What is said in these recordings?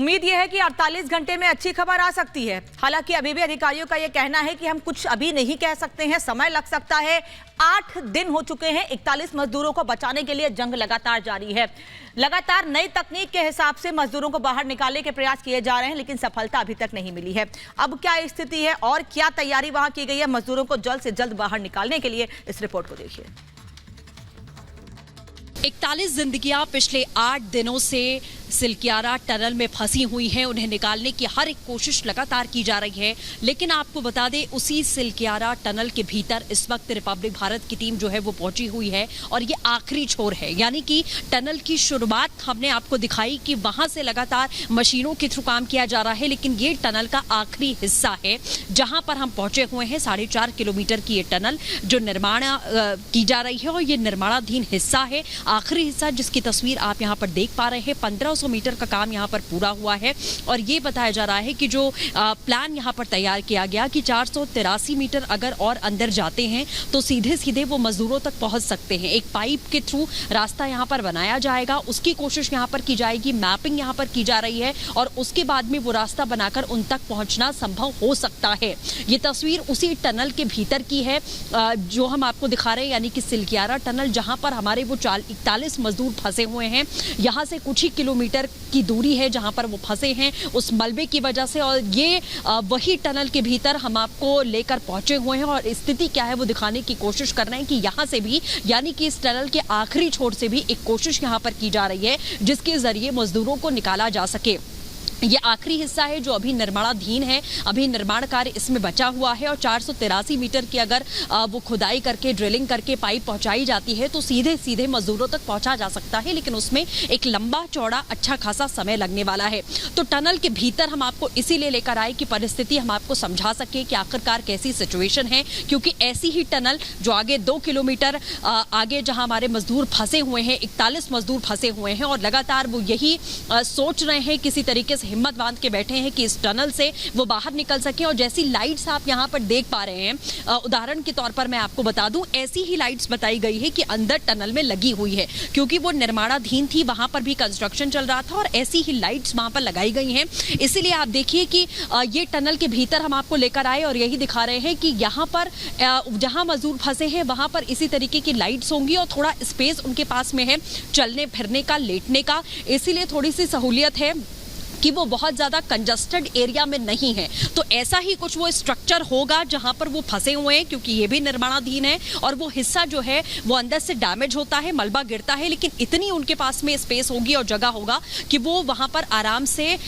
उम्मीद यह है कि 48 घंटे में अच्छी खबर आ सकती है। हालांकि अभी भी अधिकारियों का यह कहना है कि हम कुछ अभी नहीं कह सकते हैं, समय लग सकता है। 8 दिन हो चुके हैं, 41 मजदूरों को बचाने के लिए जंग लगातार जारी है। लगातार नई तकनीक के हिसाब से मजदूरों को बाहर निकालने के प्रयास किए जा रहे हैं, लेकिन सफलता अभी तक नहीं मिली है। अब क्या स्थिति है और क्या तैयारी वहां की गई है मजदूरों को जल्द से जल्द बाहर निकालने के लिए, इस रिपोर्ट को देखिए। 41 जिंदगियां पिछले 8 दिनों से सिलक्यारा टनल में फंसी हुई हैं। उन्हें निकालने की हर एक कोशिश लगातार की जा रही है, लेकिन आपको बता दें उसी सिलक्यारा टनल के भीतर इस वक्त रिपब्लिक भारत की टीम जो है वो पहुंची हुई है और ये आखिरी छोर है। यानी कि टनल की शुरुआत हमने आपको दिखाई कि वहां से लगातार मशीनों के थ्रू काम किया जा रहा है, लेकिन ये टनल का आखिरी हिस्सा है जहां पर हम पहुंचे हुए हैं। 4.5 किलोमीटर की ये टनल जो निर्माण की जा रही है और ये निर्माणाधीन हिस्सा है, आखिरी हिस्सा जिसकी तस्वीर आप यहाँ पर देख पा रहे हैं। 1500 मीटर का काम यहाँ पर पूरा हुआ है और ये बताया जा रहा है कि जो प्लान यहाँ पर तैयार किया गया कि 483 मीटर अगर और अंदर जाते हैं तो सीधे सीधे वो मजदूरों तक पहुंच सकते हैं। एक पाइप के थ्रू रास्ता यहाँ पर बनाया जाएगा, उसकी कोशिश यहाँ पर की जाएगी, मैपिंग यहाँ पर की जा रही है और उसके बाद में वो रास्ता बनाकर उन तक पहुंचना संभव हो सकता है। ये तस्वीर उसी टनल के भीतर की है जो हम आपको दिखा रहे हैं, यानी कि सिलक्यारा टनल, जहां पर हमारे वो 41 मजदूर फंसे हुए हैं। यहाँ से कुछ ही किलोमीटर की दूरी है जहां पर वो फंसे हैं उस मलबे की वजह से, और ये वही टनल के भीतर हम आपको लेकर पहुंचे हुए हैं और स्थिति क्या है वो दिखाने की कोशिश कर रहे हैं कि यहां से भी, यानी कि इस टनल के आखिरी छोर से भी एक कोशिश यहां पर की जा रही है जिसके जरिए मजदूरों को निकाला जा सके। ये आखिरी हिस्सा है जो अभी निर्माणाधीन है, अभी निर्माण कार्य इसमें बचा हुआ है और 483 मीटर की अगर वो खुदाई करके ड्रिलिंग करके पाइप पहुंचाई जाती है तो सीधे सीधे मजदूरों तक पहुंचा जा सकता है, लेकिन उसमें एक लंबा चौड़ा अच्छा खासा समय लगने वाला है। तो टनल के भीतर हम आपको इसीलिए लेकर आए कि परिस्थिति हम आपको समझा सके कि आखिरकार कैसी सिचुएशन है, क्योंकि ऐसी ही टनल जो आगे 2 किलोमीटर आगे जहां हमारे मजदूर फंसे हुए हैं, 41 मजदूर फंसे हुए हैं और लगातार वो यही सोच रहे हैं, किसी तरीके से हिम्मत बांध के बैठे हैं कि इस टनल से वो बाहर निकल सके। और जैसी लाइट्स आप यहाँ पर देख पा रहे हैं, उदाहरण के तौर पर मैं आपको बता दूं, ऐसी ही लाइट्स बताई गई है कि अंदर टनल में लगी हुई है, क्योंकि वो निर्माणाधीन थी, वहां पर भी कंस्ट्रक्शन चल रहा था और ऐसी ही लाइट्स वहां पर लगाई गई हैं। इसीलिए आप देखिए कि ये टनल के भीतर हम आपको लेकर आए और यही दिखा रहे हैं कि यहाँ पर जहां मजदूर फंसे हैं वहां पर इसी तरीके की लाइट्स होंगी और थोड़ा स्पेस उनके पास में है चलने फिरने का, लेटने का, इसीलिए थोड़ी सी सहूलियत है कि वो बहुत ज़्यादा कंजस्टेड एरिया में नहीं है। तो ऐसा ही कुछ वो स्ट्रक्चर होगा जहां पर वो फंसे हुए हैं, क्योंकि ये भी निर्माणाधीन है और वो हिस्सा जो है वो अंदर से डैमेज होता है, मलबा गिरता है, लेकिन इतनी उनके पास में स्पेस होगी और जगह होगा कि वो वहां पर आराम से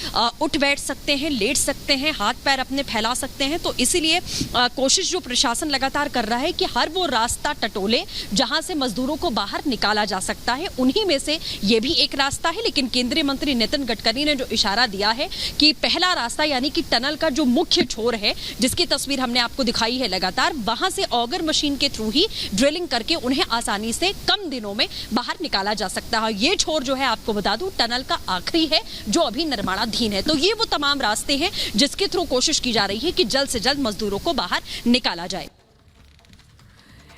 उठ बैठ सकते हैं, लेट सकते हैं, हाथ पैर अपने फैला सकते हैं। तो इसीलिए कोशिश जो प्रशासन लगातार कर रहा है कि हर वो रास्ता टटोले जहां से मजदूरों को बाहर निकाला जा सकता है, उन्हीं में से ये भी एक रास्ता है। लेकिन केंद्रीय मंत्री नितिन गडकरी ने जो इशारा दिया है कि पहला रास्ता, यानी कि टनल का जो मुख्य छोर है जिसकी तस्वीर हमने आपको दिखाई है लगातार, वहां से ऑगर मशीन के थ्रू ही ड्रिलिंग करके उन्हें आसानी से कम दिनों में बाहर निकाला जा सकता है। ये छोर जो है आपको बता दूं टनल का आखिरी है जो अभी निर्माणाधीन है। तो ये वो तमाम रास्ते हैं जिसके थ्रू कोशिश की जा रही है कि जल्द से जल्द मजदूरों को बाहर निकाला जाए।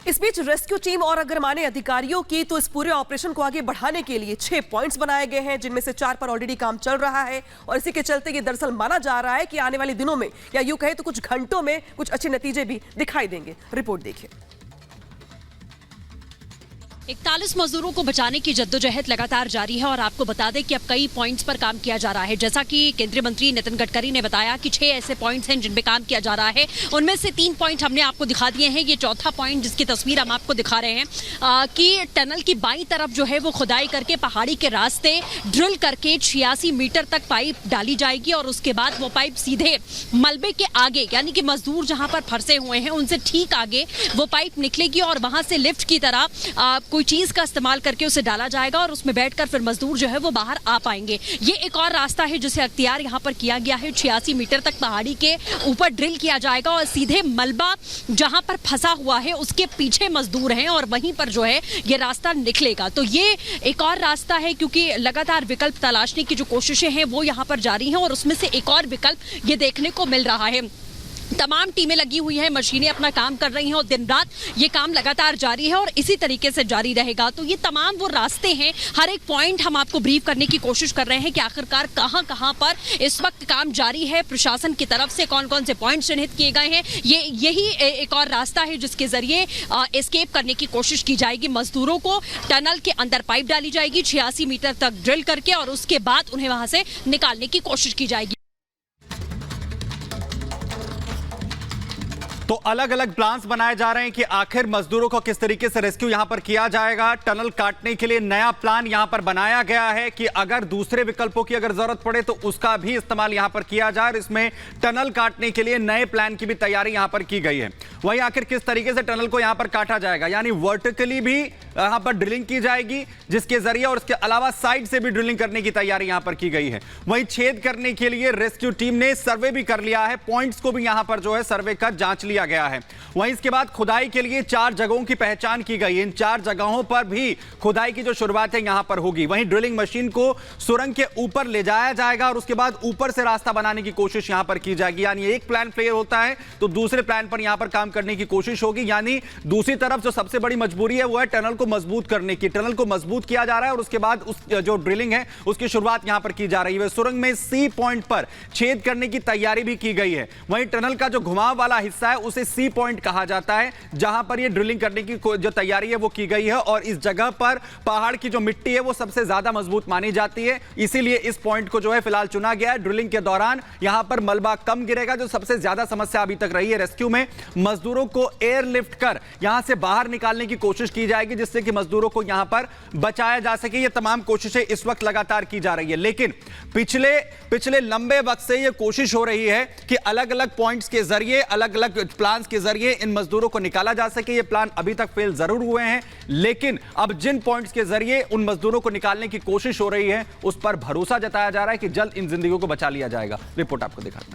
इस बीच रेस्क्यू टीम और अगर माने अधिकारियों की तो इस पूरे ऑपरेशन को आगे बढ़ाने के लिए 6 पॉइंट्स बनाए गए हैं, जिनमें से 4 पर ऑलरेडी काम चल रहा है और इसी के चलते ये दरअसल माना जा रहा है कि आने वाले दिनों में या यूं कहे तो कुछ घंटों में कुछ अच्छे नतीजे भी दिखाई देंगे। रिपोर्ट देखिए। 41 मजदूरों को बचाने की जद्दोजहद लगातार जारी है और आपको बता दें कि अब कई पॉइंट्स पर काम किया जा रहा है। जैसा कि केंद्रीय मंत्री नितिन गडकरी ने बताया कि 6 ऐसे पॉइंट्स हैं जिन पे काम किया जा रहा है, उनमें से 3 पॉइंट हमने आपको दिखा दिए हैं। ये चौथा पॉइंट जिसकी तस्वीर हम आपको दिखा रहे हैं कि टनल की बाईं तरफ जो है वो खुदाई करके पहाड़ी के रास्ते ड्रिल करके 86 मीटर तक पाइप डाली जाएगी और उसके बाद वो पाइप सीधे मलबे के आगे, यानी कि मजदूर जहां पर फंसे हुए हैं उनसे ठीक आगे वो पाइप निकलेगी और वहां से लिफ्ट की तरह कोई चीज का इस्तेमाल करके उसे डाला जाएगा और उसमें बैठकर फिर मजदूर जो है वो बाहर आ पाएंगे। ये एक और रास्ता है जिसे अख्तियार यहाँ पर किया गया है। 86 मीटर तक पहाड़ी के ऊपर ड्रिल किया जाएगा और सीधे मलबा जहां पर फंसा हुआ है उसके पीछे मजदूर हैं और वहीं पर जो है ये रास्ता निकलेगा। तो ये एक और रास्ता है, क्योंकि लगातार विकल्प तलाशने की जो कोशिशें हैं वो यहाँ पर जारी हैं और उसमें से एक और विकल्प ये देखने को मिल रहा है। तमाम टीमें लगी हुई हैं, मशीनें अपना काम कर रही हैं और दिन रात ये काम लगातार जारी है और इसी तरीके से जारी रहेगा। तो ये तमाम वो रास्ते हैं, हर एक पॉइंट हम आपको ब्रीफ करने की कोशिश कर रहे हैं कि आखिरकार कहां पर इस वक्त काम जारी है, प्रशासन की तरफ से कौन कौन से पॉइंट चिन्हित किए गए हैं। यही एक और रास्ता है जिसके जरिए एस्केप करने की कोशिश की जाएगी। मजदूरों को टनल के अंदर पाइप डाली जाएगी 86 मीटर तक ड्रिल करके और उसके बाद उन्हें वहां से निकालने की कोशिश की जाएगी। तो अलग अलग प्लान्स बनाए जा रहे हैं कि आखिर मजदूरों को किस तरीके से रेस्क्यू यहां पर किया जाएगा। टनल काटने के लिए नया प्लान यहां पर बनाया गया है कि अगर दूसरे विकल्पों की अगर जरूरत पड़े तो उसका भी इस्तेमाल यहां पर किया जाए। इसमें टनल काटने के लिए नए प्लान की भी तैयारी यहां पर की गई है। वहीं आखिर किस तरीके से टनल को यहां पर काटा जाएगा, यानी वर्टिकली भी यहां पर ड्रिलिंग की जाएगी जिसके जरिए और इसके अलावा साइड से भी ड्रिलिंग करने की तैयारी यहां पर की गई है। वहीं छेद करने के लिए रेस्क्यू टीम ने सर्वे भी कर लिया है, पॉइंट्स को भी यहां पर जो है सर्वे कर जांच लिया गया है। वहीं इसके बाद खुदाई के लिए 4 जगहों की पहचान की गई है। इन 4 जगहों पर भी खुदाई की जो शुरुआत है यहां पर होगी। वहीं ड्रिलिंग मशीन को सुरंग के ऊपर ले जाया जाएगा और उसके बाद ऊपर से रास्ता बनाने की कोशिश यहां पर की जाएगी। यानी एक प्लान फेल होता है तो दूसरे प्लान पर यहां पर काम करने की कोशिश होगी। यानी दूसरी तरफ जो सबसे बड़ी मजबूरी है वो है टनल को मजबूत करने की। टनल को मजबूत किया जा रहा है और उसके बाद उस जो ड्रिलिंग है उसकी शुरुआत यहां पर की जा रही है। सुरंग में सी पॉइंट पर छेद करने की तैयारी भी की गई है। वहीं टनल का जो घुमाव वाला हिस्सा है उसे सी पॉइंट कहा जाता है, जहां पर यह ड्रिलिंग करने की जो तैयारी है वो की गई है। और इस जगह पर पहाड़ की जो मिट्टी है वो सबसे ज्यादा मजबूत मानी जाती है, इसीलिए इस पॉइंट को जो है फिलहाल चुना गया है। ड्रिलिंग के दौरान यहां पर मलबा कम गिरेगा, जो सबसे ज्यादा समस्या अभी तक रही है रेस्क्यू में। मजदूरों को एयरलिफ्ट कर यहां से बाहर निकालने की कोशिश की जाएगी जिससे कि मजदूरों को यहां पर बचाया जा सके। ये तमाम कोशिशें इस वक्त लगातार की जा रही है, लेकिन पिछले लंबे वक्त से यह कोशिश हो रही है कि अलग अलग पॉइंट्स के जरिए, अलग अलग प्लान्स के जरिए इन मजदूरों को निकाला जा सके। ये प्लान अभी तक फेल जरूर हुए हैं, लेकिन अब जिन पॉइंट्स के जरिए उन मजदूरों को निकालने की कोशिश हो रही है उस पर भरोसा जताया जा रहा है कि जल्द इन जिंदगियों को बचा लिया जाएगा। रिपोर्ट आपको दिखाता हूं।